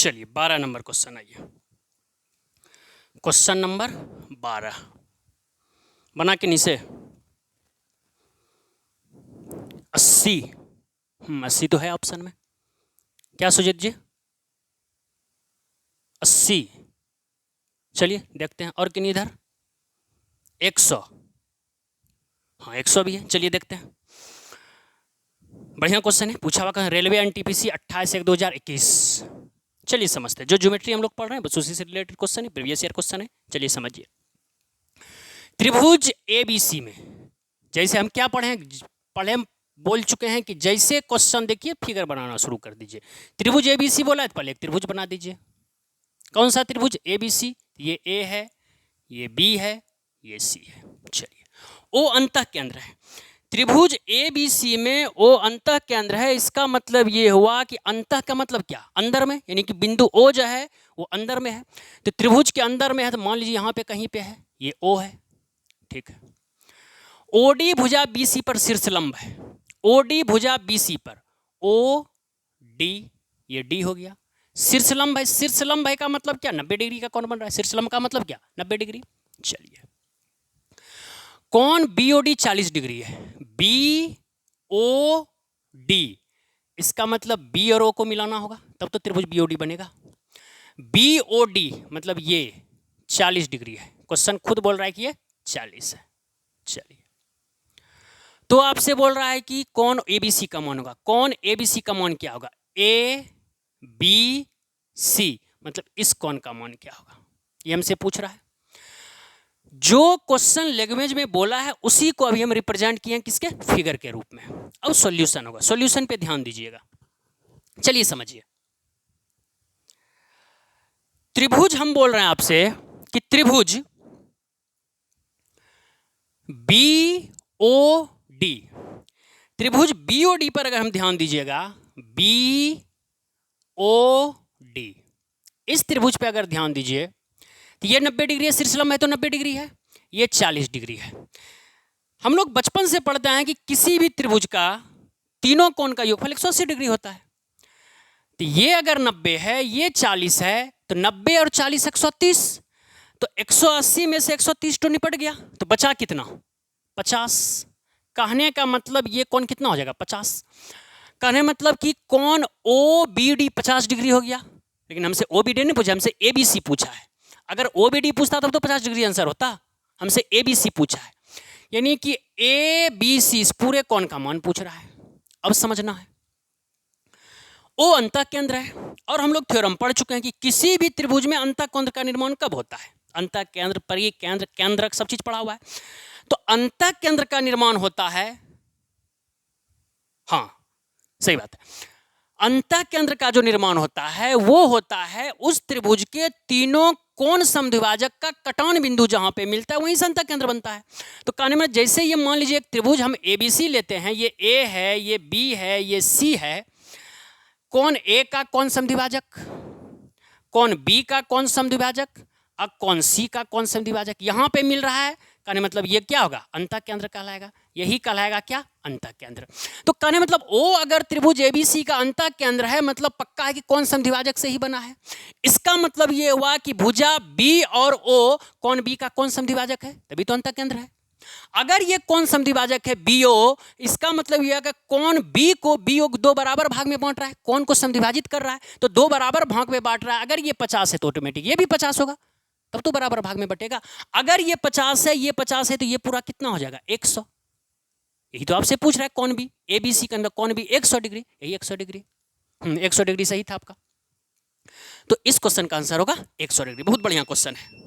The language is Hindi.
चलिए 12 नंबर क्वेश्चन आइए। क्वेश्चन नंबर 12 बना के नीचे 80 80 तो है ऑप्शन में, क्या सुजीत जी 80। चलिए देखते हैं और किन्हीं इधर 100, हाँ 100 भी है। चलिए देखते हैं, बढ़िया क्वेश्चन है, पूछा हुआ रेलवे एनटीपीसी 28/1/2021। चलिए समझते हैं, जो ज्योमेट्री हम लोग पढ़ रहे हैं बस उसी से रिलेटेड क्वेश्चन है, प्रीवियस ईयर क्वेश्चन है। चलिए समझिए, त्रिभुज एबीसी में जैसे हम क्या पढ़े बोल चुके हैं कि जैसे क्वेश्चन देखिए फिगर बनाना शुरू कर दीजिए। त्रिभुज एबीसी बोला है तो पहले एक त्रिभुज बना दीजिए। कौन सा त्रिभुज एबीसी? ये ए है, ये बी है, ये सी है। चलिए, ओ अंतः केंद्र है त्रिभुज एबीसी में, ओ अंतः केंद्र है। इसका मतलब ये हुआ कि अंतः का मतलब क्या? अंदर में, यानी कि बिंदु ओ जो है वो अंदर में है। तो त्रिभुज के अंदर में है तो मान लीजिए यहाँ पे कहीं पे है, ये ओ है, ठीक है। ओडी भुजा बीसी पर शीर्षलंब है, ओडी भुजा बीसी पर, ओ डी, ये डी हो गया। शीर्षलंब है, शीर्षलंब है का मतलब क्या? 90 डिग्री का कौन बन रहा है? शीर्षलंब का मतलब क्या? 90 डिग्री। चलिए, कौन बीओडी 40 डिग्री है, बी ओ डी, इसका मतलब बी और ओ को मिलाना होगा तब तो त्रिभुज बीओडी बनेगा। बी ओ डी मतलब ये 40 डिग्री है, क्वेश्चन खुद बोल रहा है कि ये 40 है। चलिए, तो आपसे बोल रहा है कि कौन एबीसी का मान होगा, कौन एबीसी का मान क्या होगा? ए बी सी, मतलब इस कौन का मान क्या होगा, ये हमसे पूछ रहा है। जो क्वेश्चन लैंग्वेज में बोला है उसी को अभी हम रिप्रेजेंट किए हैं किसके? फिगर के रूप में। अब सॉल्यूशन होगा, सॉल्यूशन पे ध्यान दीजिएगा। चलिए समझिए, त्रिभुज हम बोल रहे हैं आपसे कि त्रिभुज बी ओ डी, त्रिभुज बी ओ डी पर अगर हम ध्यान दीजिएगा, बी ओ डी, इस त्रिभुज पे अगर ध्यान दीजिए तो ये 90 डिग्री है, शीर्षलंब है तो 90 डिग्री है, ये 40 डिग्री है। हम लोग बचपन से पढ़ते हैं कि किसी भी त्रिभुज का तीनों कोण का योगफल 180 डिग्री होता है। तो ये अगर 90 है, ये 40 है, तो 90 और 40 130, तो 180 में से 130 तो निपट गया, तो बचा कितना? 50। कहने का मतलब ये कोण कितना हो जाएगा? 50। कहने मतलब कि कोण ओ बी डी 50 डिग्री हो गया, लेकिन हमसे ओ बी डी नहीं पूछा, हमसे ए बी सी पूछा है। अगर ओ बी डी पूछता तब तो 50 डिग्री आंसर होता, हमसे ए बी सी पूछा है, यानी कि ए बी सी इस पूरे कोण का मान पूछ रहा है। अब समझना है, ओ अंतः केंद्र है, और हम लोग थ्योरम पढ़ चुके हैं कि किसी भी त्रिभुज में अंतः केंद्र का निर्माण कब होता है? अंतः केंद्र, परिकेंद्र, केंद्रक, सब चीज पढ़ा हुआ है। तो अंतः केंद्र का निर्माण होता है, हाँ सही बात है, अंतः केंद्र का जो निर्माण होता है वो होता है उस त्रिभुज के तीनों कोण समद्विभाजक का कटान बिंदु जहां पे मिलता है वहीं से अंतः केंद्र बनता है। तो कहने में जैसे ये मान लीजिए एक त्रिभुज हम एबीसी लेते हैं, ये ए है, ये बी है, ये सी है, कोण ए का कोण समद्विभाजक, कोण बी का कोण समद्विभाजक और कोण सी का कोण समद्विभाजक यहां पे मिल रहा है, कहने मतलब ये क्या होगा? अंतः केंद्र कहलाएगा, यही कहलाएगा क्या? अंतः केंद्र। तो कहने मतलब ओ अगर त्रिभुज एबीसी का अंतः केंद्र है मतलब पक्का है कि कोण समद्विभाजक से ही बना है। इसका मतलब ये हुआ कि भुजा बी और ओ कोण बी का कोण समद्विभाजक है, तभी तो अंतः केंद्र है। अगर ये कोण समद्विभाजक है बी ओ, इसका मतलब यह है कि कोण बी को बी ओ 2 बराबर भाग में बांट रहा है, कोण को समद्विभाजित कर रहा है, तो 2 बराबर भाग में बांट रहा है। अगर ये 50 है तो ऑटोमेटिक ये भी 50 होगा, तब तो बराबर भाग में बटेगा। अगर ये 50 है, ये 50 है, तो ये पूरा कितना हो जाएगा? 100। यही तो आपसे पूछ रहा है, कौन भी एबीसी के अंदर कौन भी 100 डिग्री, यही 100 डिग्री। 100 डिग्री सही था आपका, तो इस क्वेश्चन का आंसर होगा 100 डिग्री। बहुत बढ़िया क्वेश्चन है।